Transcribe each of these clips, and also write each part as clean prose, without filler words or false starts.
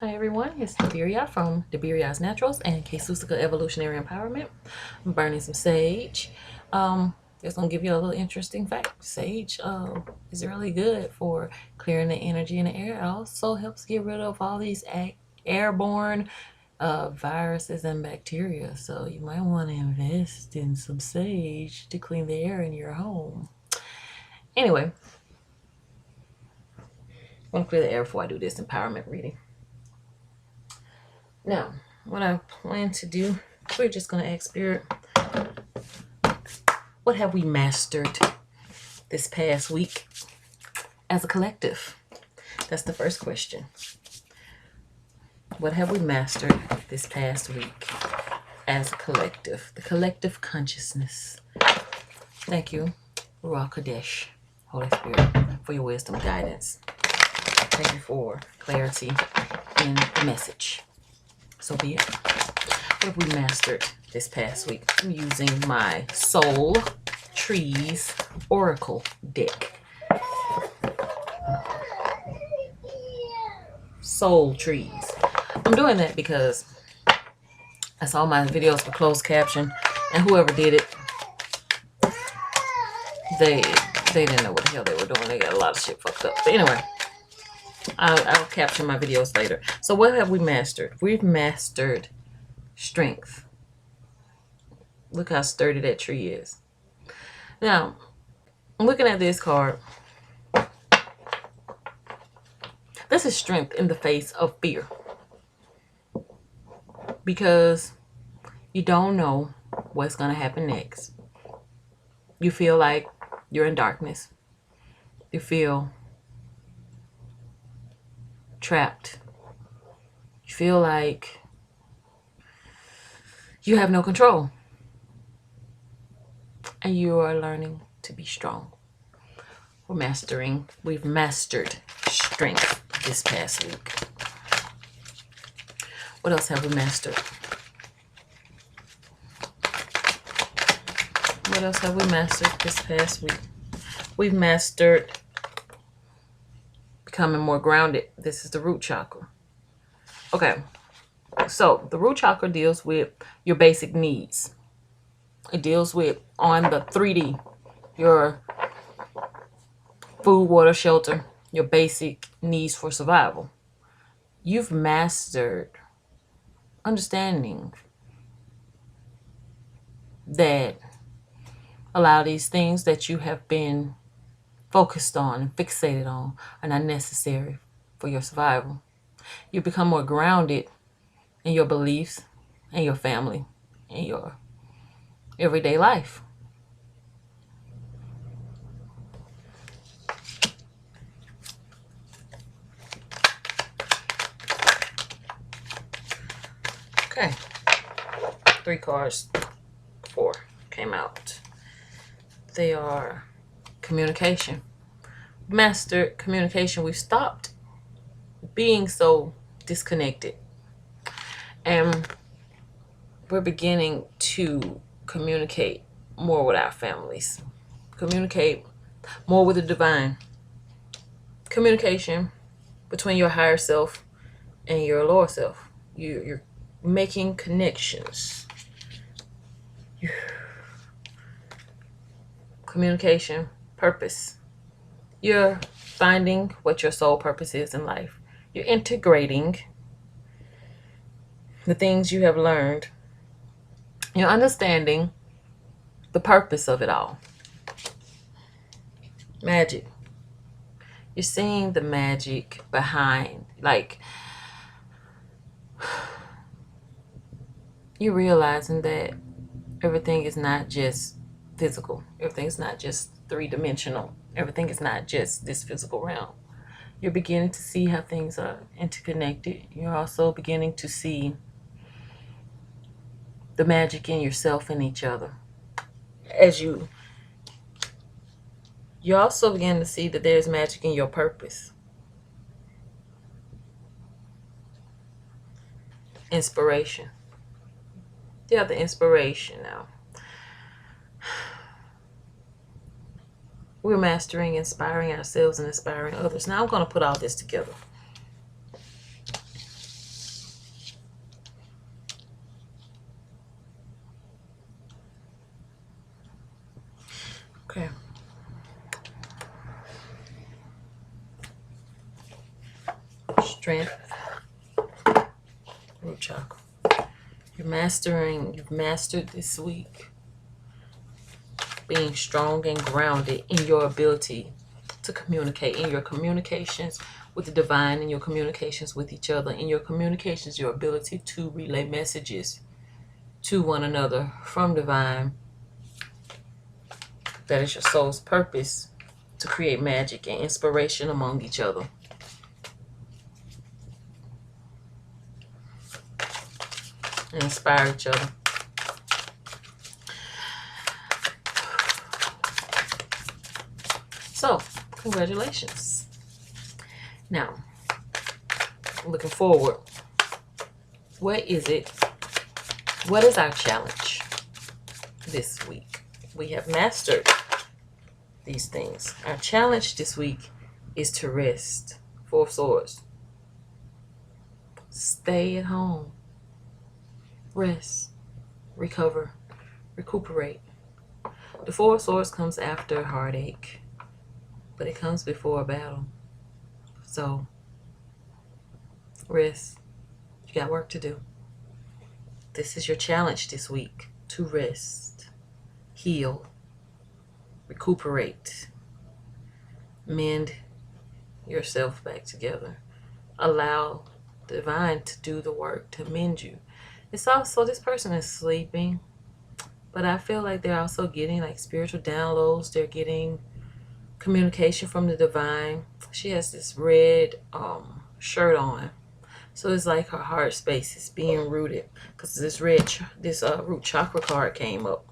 Hi everyone, it's Deberia from Deberia's Naturals and Ksusica Evolutionary Empowerment. I'm burning some sage. Just gonna give you a little interesting fact. Sage is really good for clearing the energy in the air. It also helps get rid of all these airborne viruses and bacteria. So you might want to invest in some sage to clean the air in your home. Anyway, I'm gonna clear the air before I do this empowerment reading. Now, what I plan to do, we're just going to ask Spirit, what have we mastered this past week as a collective? That's the first question. What have we mastered this past week as a collective? The collective consciousness. Thank you, Ruach Kodesh, Holy Spirit, for your wisdom guidance. Thank you for clarity in the message. So be it. What have we mastered this past week? I'm using my Soul Trees Oracle deck. Soul Trees. I'm doing that because I saw my videos were closed caption, and whoever did it, they didn't know what the hell they were doing. They got a lot of shit fucked up. But anyway, I'll capture my videos later. So what have we mastered? We've mastered strength. Look how sturdy that tree is. Now, I'm looking at this card. This is strength in the face of fear. Because you don't know what's going to happen next. You feel like you're in darkness. You feel trapped. You feel like you have no control. And you are learning to be strong. We've mastered strength this past week. What else have we mastered? What else have we mastered this past week? We've mastered becoming more grounded. This is the root chakra. Okay, so the root chakra deals with your basic needs. It deals with, on the 3D, your food, water, shelter, your basic needs for survival. You've mastered understanding that a lot of these things that you have been focused on and fixated on are not necessary for your survival. You become more grounded in your beliefs and your family and your everyday life. Okay. 3 cards, 4 came out. They are communication. Mastered communication. We've stopped being so disconnected. And we're beginning to communicate more with our families. Communicate more with the divine. Communication between your higher self and your lower self. You're making connections. Communication, purpose. You're finding what your soul purpose is in life. You're integrating the things you have learned. You're understanding the purpose of it all. Magic. You're seeing the magic behind, like, you're realizing that everything is not just physical. Everything is not just 3-dimensional. Everything is not just this physical realm. You're beginning to see how things are interconnected. You're also beginning to see the magic in yourself and each other. As you also begin to see that there's magic in your purpose. Inspiration. You have the inspiration now. We're mastering, inspiring ourselves and inspiring others. Now I'm going to put all this together. strength, root chakra. You've mastered this week being strong and grounded in your ability to communicate, in your communications with the divine, in your communications with each other, in your communications, your ability to relay messages to one another from divine. That is your soul's purpose, to create magic and inspiration among each other. And inspire each other. So, congratulations. Now, looking forward, what is our challenge this week? We have mastered these things. Our challenge this week is to rest. Four of Swords. Stay at home. Rest. Recover. Recuperate. The Four of Swords comes after heartache, but it comes before a battle. So, rest. You got work to do. This is your challenge this week, to rest, heal, recuperate, mend yourself back together. Allow the divine to do the work to mend you. It's also, this person is sleeping, but I feel like they're also getting like spiritual downloads. They're getting communication from the divine. She has this red shirt on, so it's like her heart space is being rooted, because this root chakra card came up.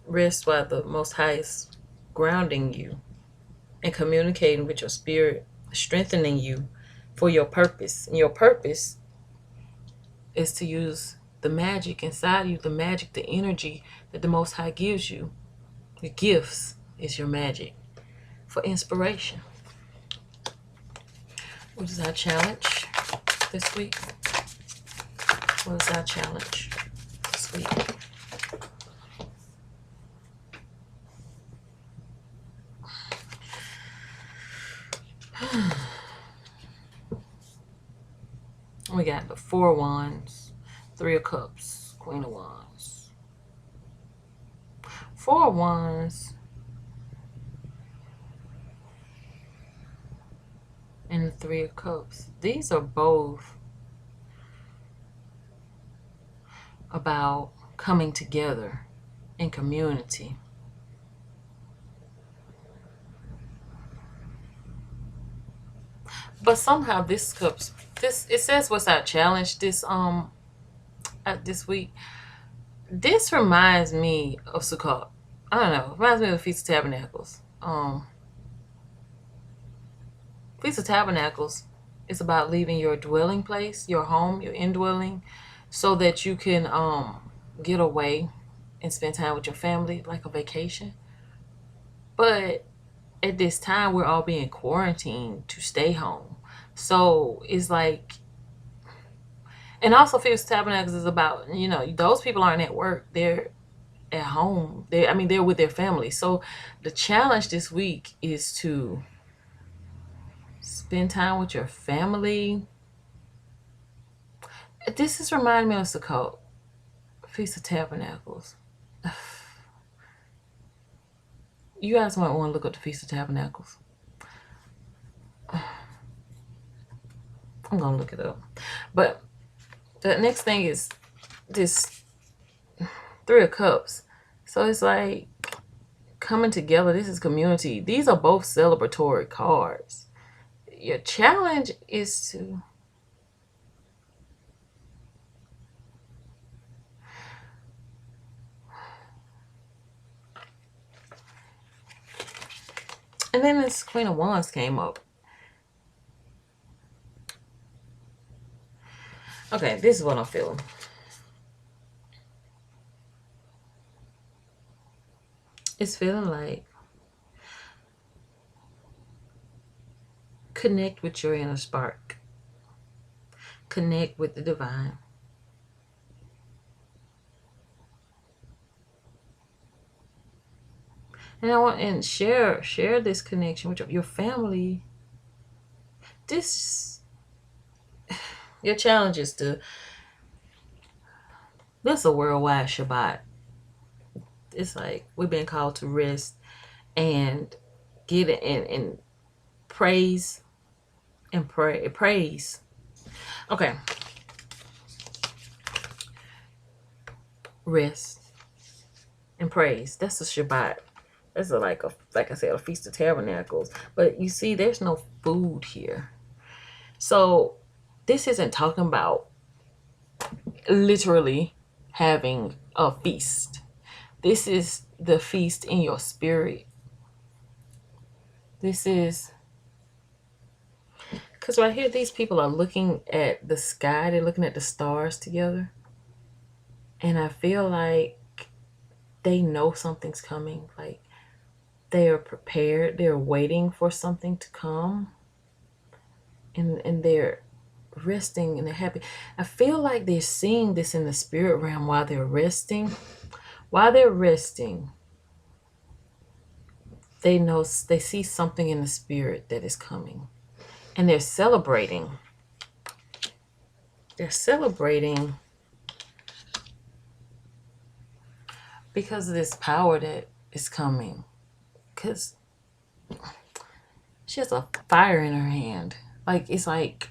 Rest while the Most High is grounding you and communicating with your spirit, strengthening you for your purpose. And your purpose is to use the magic inside you, the magic, the energy that the Most High gives you. The gifts is your magic for inspiration. What is our challenge this week? What is our challenge this week? We got the Four of Wands, Three of Cups, Queen of Wands. Four of Wands and the Three of Cups. These are both about coming together in community. But somehow it says what's our challenge this week. This reminds me of Sukkot. I don't know. It reminds me of the Feast of Tabernacles. Feast of Tabernacles is about leaving your dwelling place, your home, your indwelling, so that you can get away and spend time with your family, like a vacation. But at this time, we're all being quarantined to stay home. So it's like, and also Feast of Tabernacles is about, those people aren't at work. They're at home. They're with their family. So the challenge this week is to spend time with your family. This is reminding me of Sukkot, Feast of Tabernacles. You guys might want to look up the Feast of Tabernacles. I'm going to look it up. But the next thing is this Three of Cups. So it's like coming together. This is community. These are both celebratory cards. Your challenge is to and then this Queen of Wands came up. Okay, this is what I'm feeling. It's feeling like connect with your inner spark. Connect with the divine. And I want and share this connection with your family. This your challenge is to this is a worldwide Shabbat. It's like we've been called to rest and get it and praise and praise. Okay. Rest and praise. That's a Shabbat. That's like I said, a Feast of Tabernacles. But you see, there's no food here. So this isn't talking about literally having a feast. This is the feast in your spirit. This is because right here, these people are looking at the sky. They're looking at the stars together. And I feel like they know something's coming. Like they are prepared. They're waiting for something to come. And they're resting and they're happy. I feel like they're seeing this in the spirit realm while they're resting. While they're resting, they see something in the spirit that is coming. And they're celebrating. They're celebrating because of this power that is coming. Because she has a fire in her hand. Like, it's like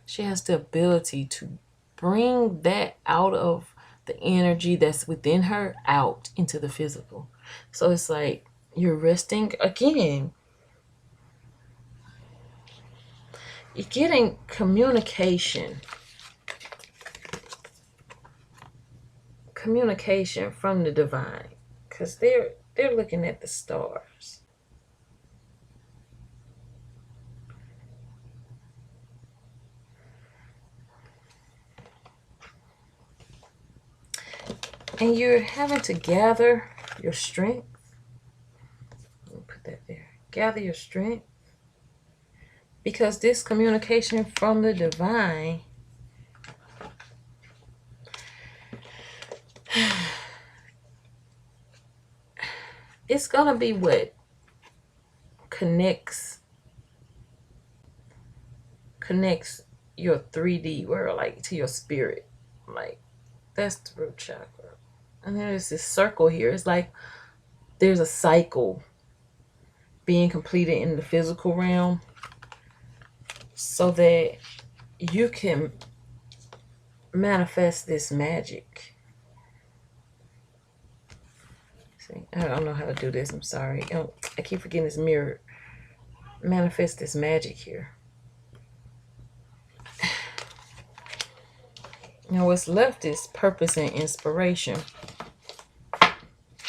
she has the ability to bring that out of the energy that's within her out into the physical. So it's like you're resting again. You're getting communication. Communication from the divine. Because they're looking at the stars. And you're having to gather your strength. Let me put that there. Gather your strength. Because this communication from the divine it's gonna be what connects your 3D world, like to your spirit. Like that's the root chakra. And there's this circle here. It's like there's a cycle being completed in the physical realm so that you can manifest this magic. See, I don't know how to do this. I'm sorry. I keep forgetting this mirror. Manifest this magic here. Now what's left is purpose and inspiration.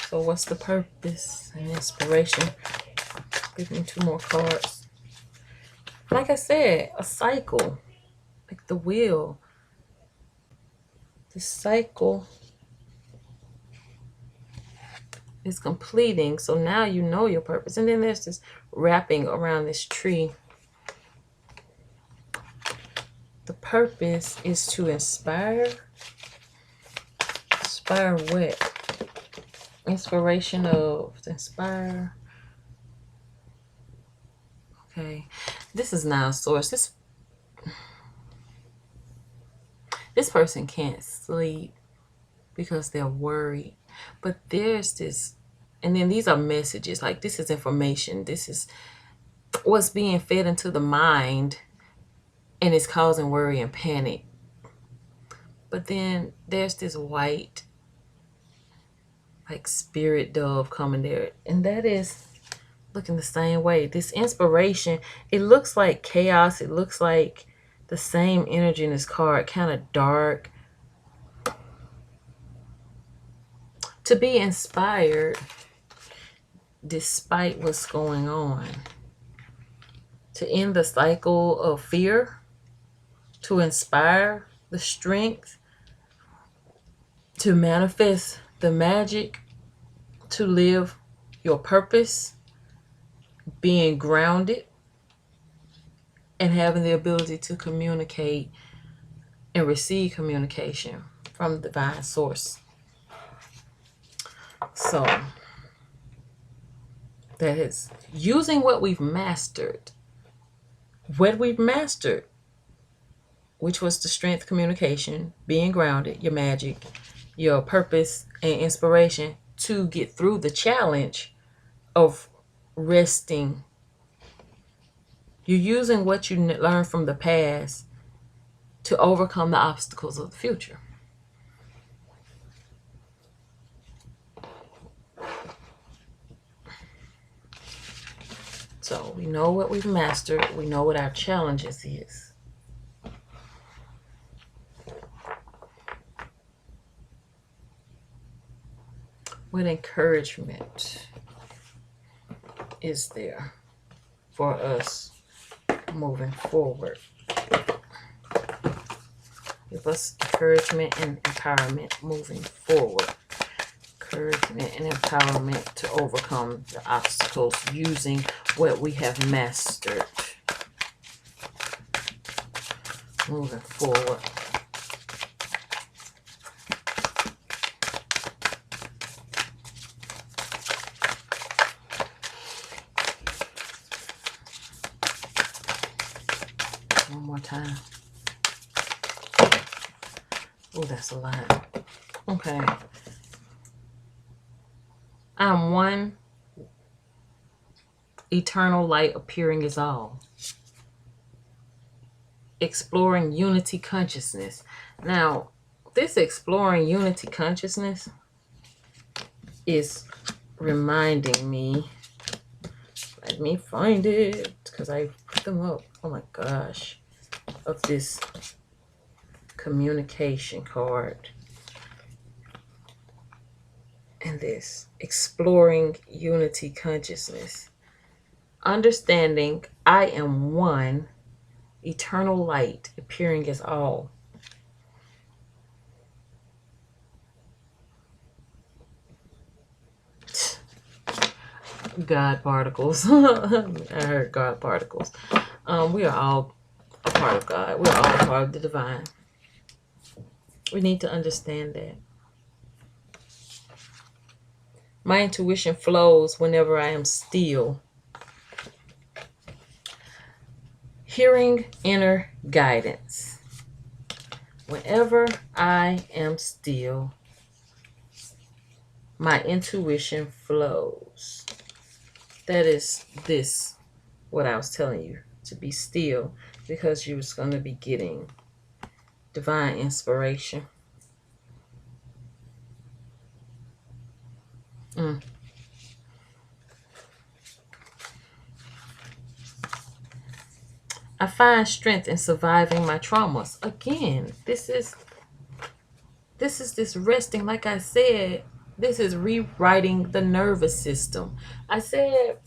So what's the purpose and inspiration? Give me 2 more cards. Like I said, a cycle. Like the wheel. This cycle is completing. So now you know your purpose. And then there's this wrapping around this tree. The purpose is to inspire. Inspire what? Inspiration of inspire. Okay. This is now a source. This person can't sleep because they're worried. But there's this, and then these are messages. Like this is information. This is what's being fed into the mind. And it's causing worry and panic. But then there's this white, like spirit dove coming there. And that is looking the same way. This inspiration, it looks like chaos. It looks like the same energy in this card, kind of dark. To be inspired despite what's going on. To end the cycle of fear. To inspire the strength, to manifest the magic, to live your purpose, being grounded, and having the ability to communicate and receive communication from the divine source. So, that is using what we've mastered, which was the strength, communication, being grounded, your magic, your purpose, and inspiration to get through the challenge of resting. You're using what you learned from the past to overcome the obstacles of the future. So we know what we've mastered. We know what our challenges is. What encouragement is there for us moving forward? Give us encouragement and empowerment moving forward. Encouragement and empowerment to overcome the obstacles using what we have mastered. Moving forward. One more time. Oh, that's a lot. Okay. I'm one. Eternal light appearing is all. Exploring unity consciousness. Now, this exploring unity consciousness is reminding me. Let me find it because I put them up. Oh my gosh. Of this communication card. And this exploring unity consciousness. Understanding I am one, eternal light appearing as all. God particles. I heard God particles. We are all a part of God. We're all a part of the divine. We need to understand that. My intuition flows whenever I am still. Hearing inner guidance. Whenever I am still, my intuition flows. That is this, what I was telling you, to be still, because you're going to be getting divine inspiration. I find strength in surviving my traumas. Again, this is this resting. Like I said, this is rewriting the nervous system. I said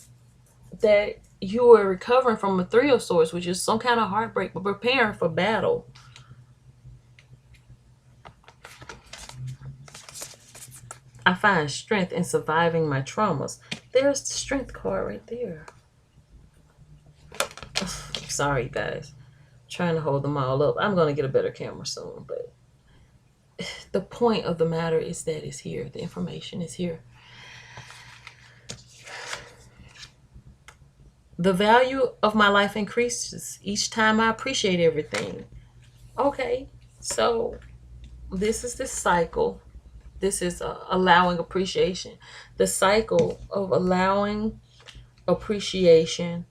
that you are recovering from a Three of Swords, which is some kind of heartbreak, but preparing for battle. I find strength in surviving my traumas. There's the strength card right there. Sorry, guys. I'm trying to hold them all up. I'm going to get a better camera soon, but the point of the matter is that it's here. The information is here. The value of my life increases each time I appreciate everything. Okay, so this is this cycle. This is allowing appreciation. The cycle of allowing appreciation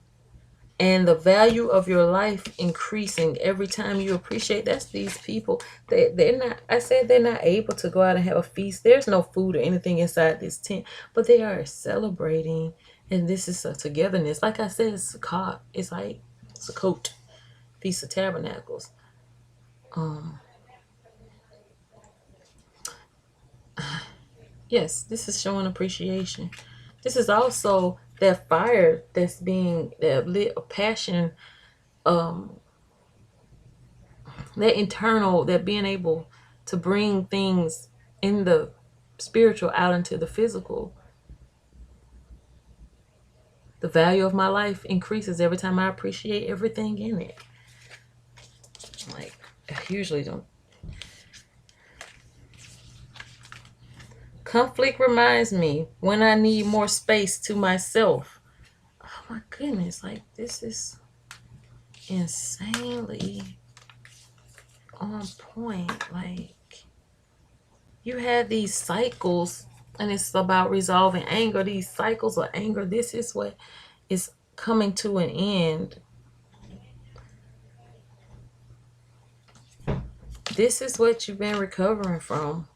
and the value of your life increasing every time you appreciate. That's these people. They're not, I said they're not able to go out and have a feast. There's no food or anything inside this tent, but they are celebrating. And this is a togetherness. Like I said, it's a Sukkot. It's like Sukkot, Feast of Tabernacles. Yes, this is showing appreciation. This is also that fire that's being that lit a passion, that internal, that being able to bring things in the spiritual out into the physical. The value of my life increases every time I appreciate everything in it. Like, I usually don't. Conflict reminds me when I need more space to myself. Oh my goodness, like this is insanely on point. Like you had these cycles, and it's about resolving anger. These cycles of anger, this is what is coming to an end. This is what you've been recovering from.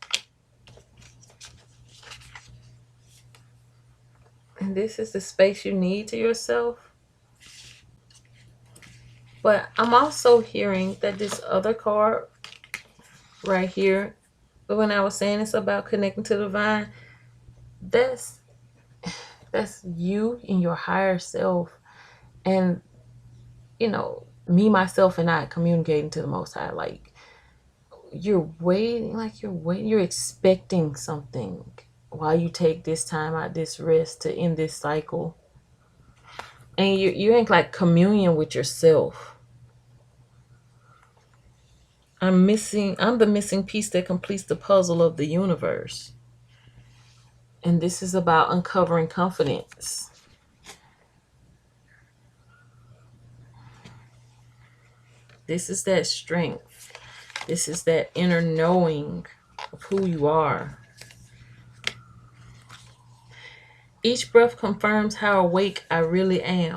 And this is the space you need to yourself. But I'm also hearing that this other card right here, when I was saying it's about connecting to the divine, that's you in your higher self. And, you know, me, myself, and I communicating to the Most High. Like, you're waiting, you're expecting something while you take this time out, this rest to end this cycle. And you're in like communion with yourself. I'm the missing piece that completes the puzzle of the universe. And this is about uncovering confidence. This is that strength. This is that inner knowing of who you are. Each breath confirms how awake I really am.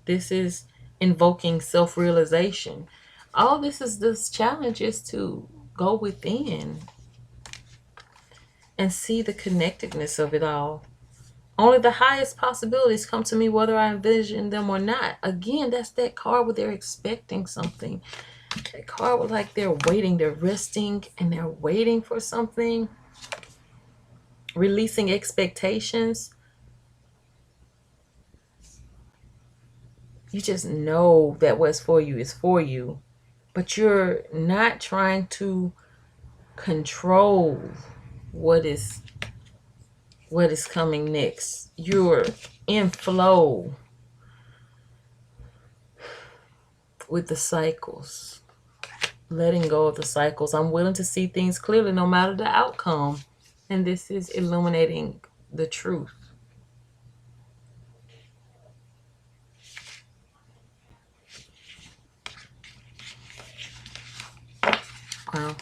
This is invoking self-realization. All this challenge is to go within and see the connectedness of it all. Only the highest possibilities come to me whether I envision them or not. Again, that's that card where they're expecting something. That card with like they're waiting, they're resting, and they're waiting for something. Releasing expectations. You just know that what's for you is for you. But you're not trying to control what is coming next. You're in flow with the cycles. Letting go of the cycles. I'm willing to see things clearly no matter the outcome. And this is illuminating the truth. Well,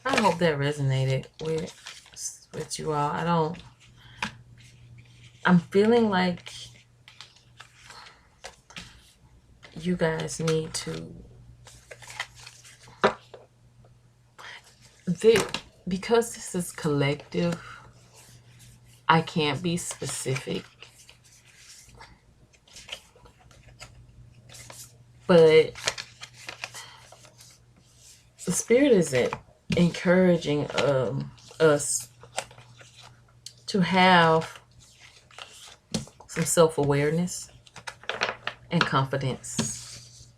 I hope that resonated with you all. I'm feeling like you guys need to, because this is collective, I can't be specific, but the spirit is encouraging us to have some self-awareness and confidence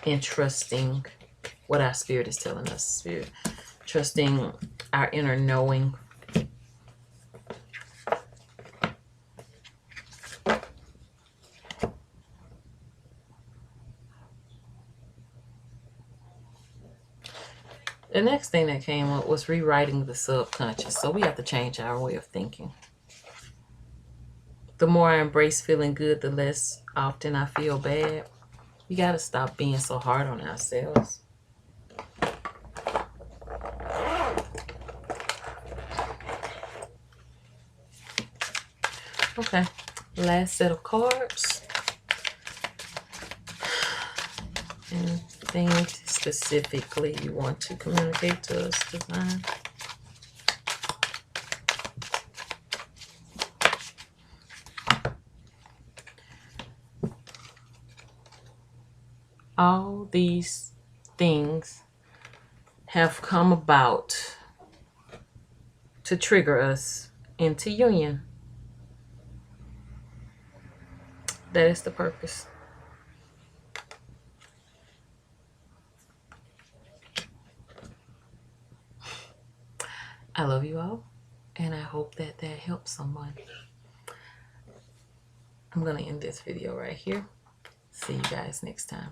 in trusting what our spirit is telling us. Trusting our inner knowing. The next thing that came up was rewriting the subconscious. So we have to change our way of thinking. The more I embrace feeling good, the less often I feel bad. We got to stop being so hard on ourselves. Okay, last set of cards. Anything specifically you want to communicate to us, Divine? All these things have come about to trigger us into union. That is the purpose. I love you all, and I hope that helps someone. I'm going to end this video right here. See you guys next time.